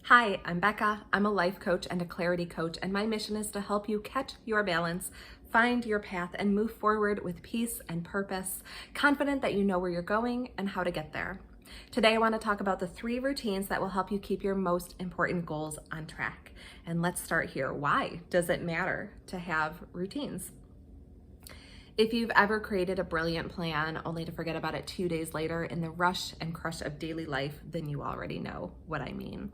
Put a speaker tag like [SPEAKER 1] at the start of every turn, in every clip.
[SPEAKER 1] Hi, I'm Becca. I'm a life coach and a clarity coach, and my mission is to help you catch your balance, find your path, and move forward with peace and purpose, confident that you know where you're going and how to get there. Today, I want to talk about the 3 routines that will help you keep your most important goals on track. And let's start here. Why does it matter to have routines? If you've ever created a brilliant plan only to forget about it 2 days later in the rush and crush of daily life, then you already know what I mean.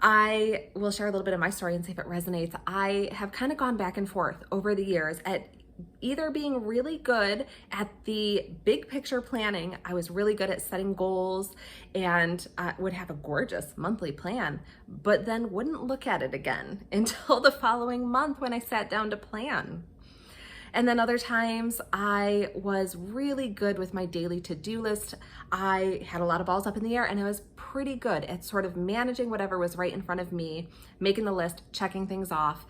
[SPEAKER 1] I will share a little bit of my story and see if it resonates. I have kind of gone back and forth over the years at either being really good at the big picture planning. I was really good at setting goals and would have a gorgeous monthly plan, but then wouldn't look at it again until the following month when I sat down to plan. And then other times I was really good with my daily to-do list. I had a lot of balls up in the air and I was pretty good at sort of managing whatever was right in front of me, making the list, checking things off,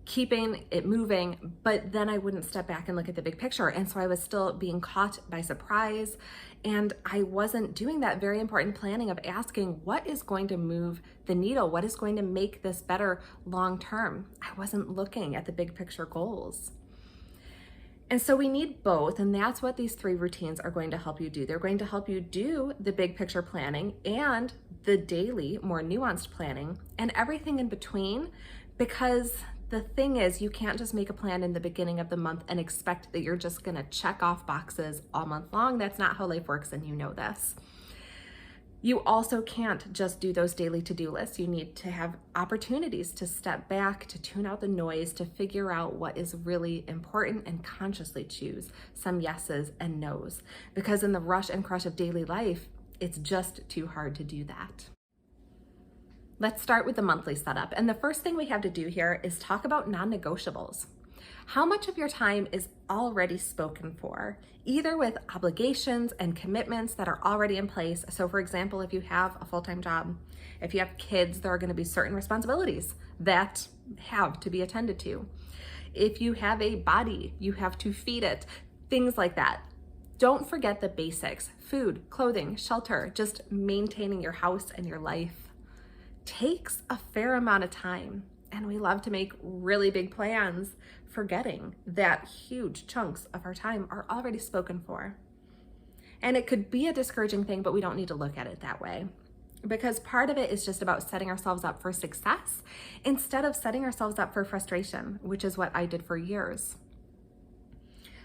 [SPEAKER 1] keeping it moving, but then I wouldn't step back and look at the big picture. And so I was still being caught by surprise, and I wasn't doing that very important planning of asking what is going to move the needle, what is going to make this better long term. I wasn't looking at the big picture goals. And so we need both, and that's what these 3 routines are going to help you do. They're going to help you do the big picture planning and the daily, more nuanced planning and everything in between, because the thing is, you can't just make a plan in the beginning of the month and expect that you're just gonna check off boxes all month long. That's not how life works, and you know this. You also can't just do those daily to-do lists. You need to have opportunities to step back, to tune out the noise, to figure out what is really important and consciously choose some yeses and nos. Because in the rush and crush of daily life, it's just too hard to do that. Let's start with the monthly setup. And the first thing we have to do here is talk about non-negotiables. How much of your time is already spoken for, either with obligations and commitments that are already in place? So for example, if you have a full-time job, if you have kids, there are going to be certain responsibilities that have to be attended to. If you have a body, you have to feed it, things like that. Don't forget the basics: food, clothing, shelter. Just maintaining your house and your life takes a fair amount of time. And we love to make really big plans, forgetting that huge chunks of our time are already spoken for. And it could be a discouraging thing, but we don't need to look at it that way, because part of it is just about setting ourselves up for success instead of setting ourselves up for frustration, which is what I did for years.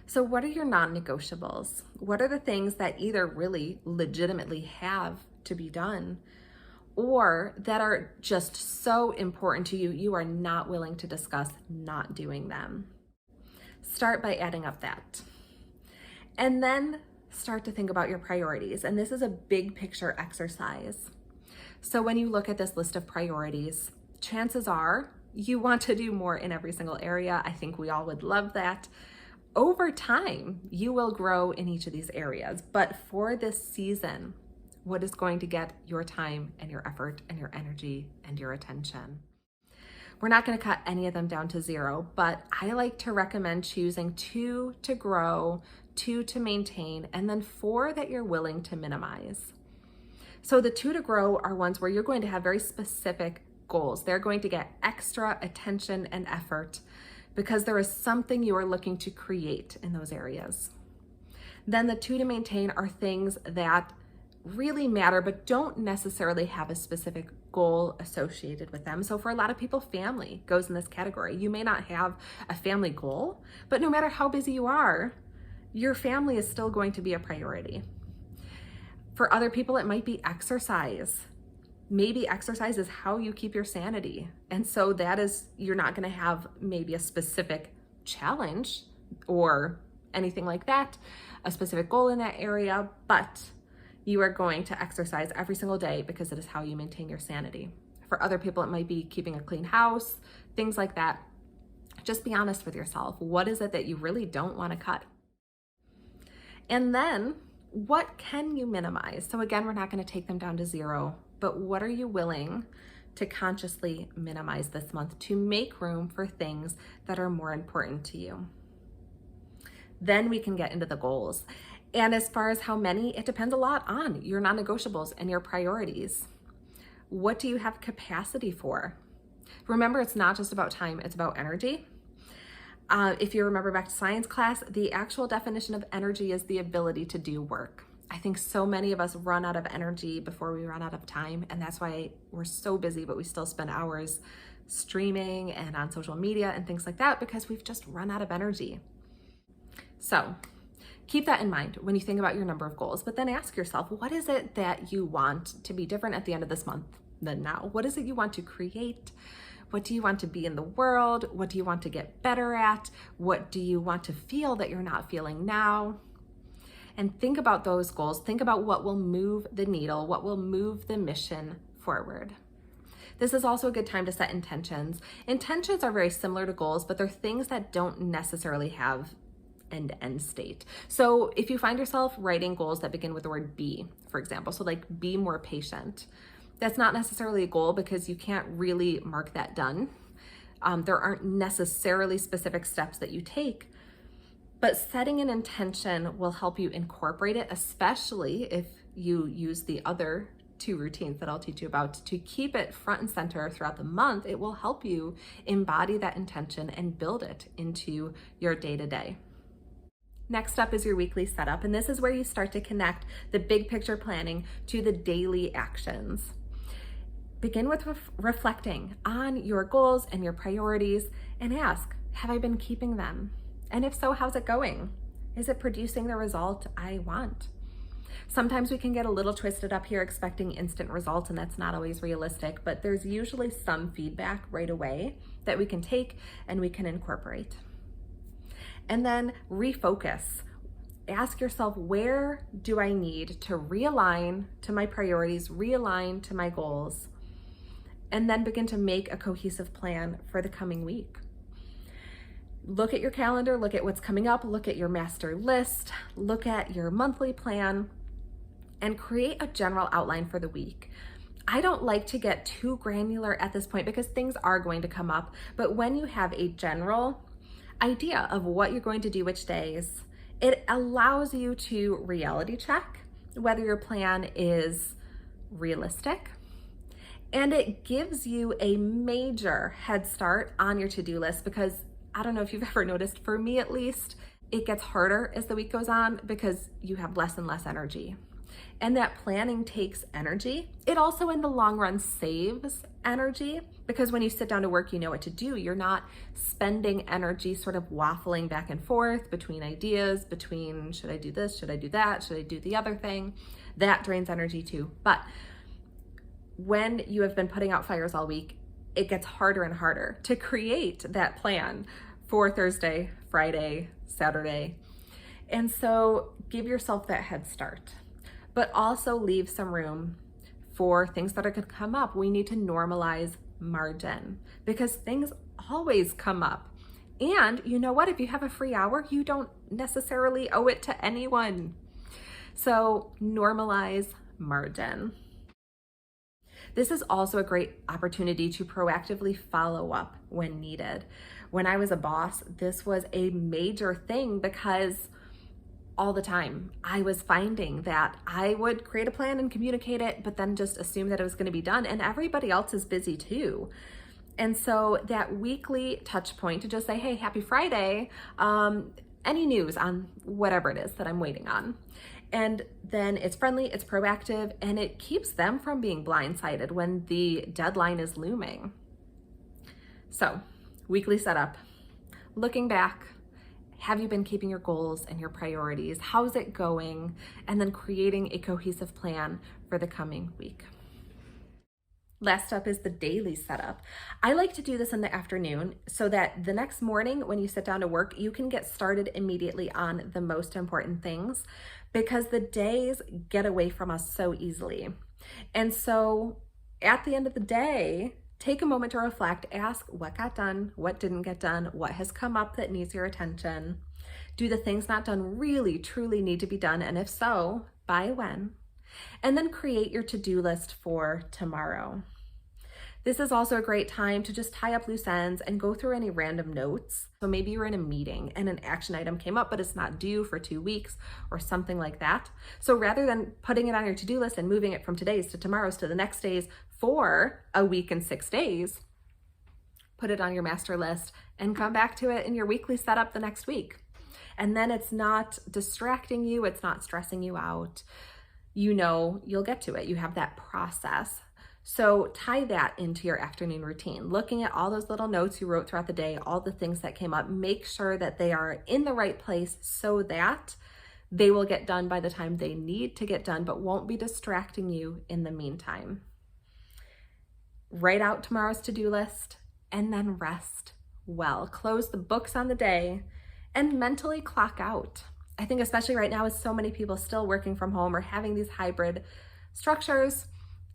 [SPEAKER 1] So what are your non-negotiables? What are the things that either really legitimately have to be done, or that are just so important to you, you are not willing to discuss not doing them? Start by adding up that. And then start to think about your priorities. And this is a big picture exercise. So when you look at this list of priorities, chances are you want to do more in every single area. I think we all would love that. Over time, you will grow in each of these areas. But for this season, what is going to get your time and your effort and your energy and your attention? We're not going to cut any of them down to 0, but I like to recommend choosing 2 to grow, 2 to maintain, and then 4 that you're willing to minimize. So the 2 to grow are ones where you're going to have very specific goals. They're going to get extra attention and effort because there is something you are looking to create in those areas. Then the 2 to maintain are things that really matter, but don't necessarily have a specific goal associated with them. So for a lot of people, family goes in this category. You may not have a family goal, but no matter how busy you are, your family is still going to be a priority. For other people, it might be exercise. Maybe exercise is how you keep your sanity. And so that is, you're not going to have maybe a specific challenge or anything like that, a specific goal in that area, but you are going to exercise every single day because it is how you maintain your sanity. For other people, it might be keeping a clean house, things like that. Just be honest with yourself. What is it that you really don't want to cut? And then what can you minimize? So again, we're not going to take them down to 0, but what are you willing to consciously minimize this month to make room for things that are more important to you? Then we can get into the goals. And as far as how many, it depends a lot on your non-negotiables and your priorities. What do you have capacity for? Remember, it's not just about time, it's about energy. If you remember back to science class, the actual definition of energy is the ability to do work. I think so many of us run out of energy before we run out of time, and that's why we're so busy, but we still spend hours streaming and on social media and things like that because we've just run out of energy. So keep that in mind when you think about your number of goals, but then ask yourself, what is it that you want to be different at the end of this month than now? What is it you want to create? What do you want to be in the world? What do you want to get better at? What do you want to feel that you're not feeling now? And think about those goals. Think about what will move the needle, what will move the mission forward. This is also a good time to set intentions. Intentions are very similar to goals, but they're things that don't necessarily have an end state. So if you find yourself writing goals that begin with the word be, for example, so like be more patient, that's not necessarily a goal because you can't really mark that done. There aren't necessarily specific steps that you take, but setting an intention will help you incorporate it, especially if you use the other 2 routines that I'll teach you about to keep it front and center throughout the month. It will help you embody that intention and build it into your day-to-day. Next up is your weekly setup, and this is where you start to connect the big picture planning to the daily actions. Begin with reflecting on your goals and your priorities and ask, have I been keeping them? And if so, how's it going? Is it producing the result I want? Sometimes we can get a little twisted up here expecting instant results, and that's not always realistic, but there's usually some feedback right away that we can take and we can incorporate. And then refocus. Ask yourself, where do I need to realign to my priorities, realign to my goals, and then begin to make a cohesive plan for the coming week. Look at your calendar, look at what's coming up, look at your master list, look at your monthly plan, and create a general outline for the week. I don't like to get too granular at this point because things are going to come up, but when you have a general idea of what you're going to do which days, it allows you to reality check whether your plan is realistic, and it gives you a major head start on your to-do list because I don't know if you've ever noticed, for me at least, it gets harder as the week goes on because you have less and less energy. And that planning takes energy. It also in the long run saves energy because when you sit down to work, you know what to do. You're not spending energy sort of waffling back and forth between ideas, between should I do this, should I do that, should I do the other thing? That drains energy too. But when you have been putting out fires all week, it gets harder and harder to create that plan for Thursday, Friday, Saturday. And so give yourself that head start, but also leave some room for things that are going to come up. We need to normalize margin because things always come up. And you know what? If you have a free hour, you don't necessarily owe it to anyone. So normalize margin. This is also a great opportunity to proactively follow up when needed. When I was a boss, this was a major thing because all the time I was finding that I would create a plan and communicate it, but then just assume that it was going to be done, and everybody else is busy too. And so that weekly touch point to just say, hey, happy Friday, any news on whatever it is that I'm waiting on. And then it's friendly, it's proactive, and it keeps them from being blindsided when the deadline is looming. So, weekly setup. Looking back, have you been keeping your goals and your priorities? How's it going? And then creating a cohesive plan for the coming week. Last up is the daily setup. I like to do this in the afternoon so that the next morning when you sit down to work, you can get started immediately on the most important things because the days get away from us so easily. And so at the end of the day, take a moment to reflect, ask what got done, what didn't get done, what has come up that needs your attention. Do the things not done really, truly need to be done? And if so, by when? And then create your to-do list for tomorrow. This is also a great time to just tie up loose ends and go through any random notes. So maybe you're in a meeting and an action item came up, but it's not due for 2 weeks or something like that. So rather than putting it on your to-do list and moving it from today's to tomorrow's to the next day's for a week and 6 days, put it on your master list and come back to it in your weekly setup the next week. And then it's not distracting you, it's not stressing you out. You know you'll get to it. You have that process. So tie that into your afternoon routine. Looking at all those little notes you wrote throughout the day, all the things that came up, make sure that they are in the right place so that they will get done by the time they need to get done, but won't be distracting you in the meantime. Write out tomorrow's to-do list and then rest well. Close the books on the day and mentally clock out. I think especially right now with so many people still working from home or having these hybrid structures,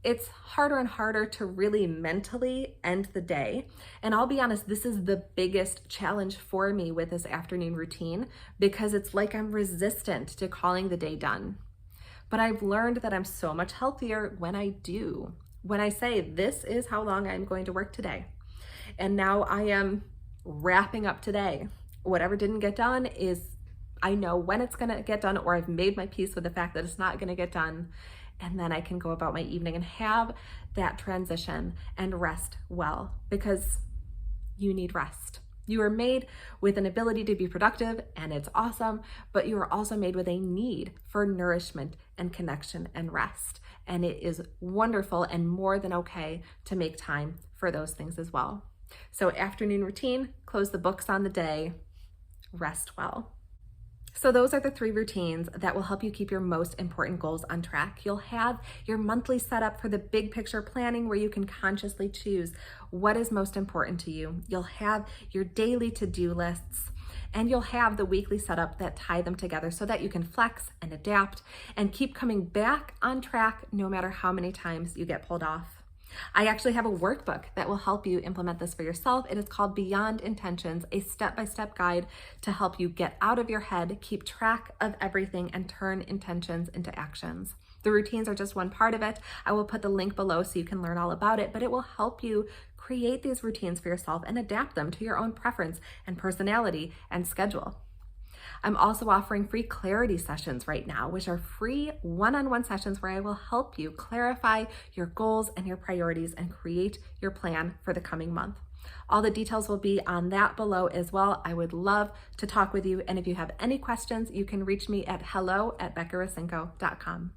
[SPEAKER 1] it's harder and harder to really mentally end the day. And I'll be honest, this is the biggest challenge for me with this afternoon routine because it's like I'm resistant to calling the day done. But I've learned that I'm so much healthier when I do. When I say, this is how long I'm going to work today. And now I am wrapping up today. Whatever didn't get done is, I know when it's gonna get done, or I've made my peace with the fact that it's not gonna get done. And then I can go about my evening and have that transition and rest well, because you need rest. You are made with an ability to be productive and it's awesome, but you are also made with a need for nourishment and connection and rest. And it is wonderful and more than okay to make time for those things as well. So afternoon routine, close the books on the day, rest well. So those are the 3 routines that will help you keep your most important goals on track. You'll have your monthly setup for the big picture planning where you can consciously choose what is most important to you. You'll have your daily to-do lists, and you'll have the weekly setup that tie them together so that you can flex and adapt and keep coming back on track no matter how many times you get pulled off. I actually have a workbook that will help you implement this for yourself. It is called Beyond Intentions, a step-by-step guide to help you get out of your head, keep track of everything, and turn intentions into actions. The routines are just one part of it. I will put the link below so you can learn all about it, but it will help you create these routines for yourself and adapt them to your own preference and personality and schedule. I'm also offering free clarity sessions right now, which are free one-on-one sessions where I will help you clarify your goals and your priorities and create your plan for the coming month. All the details will be on that below as well. I would love to talk with you. And if you have any questions, you can reach me at hello@beckerasinko.com.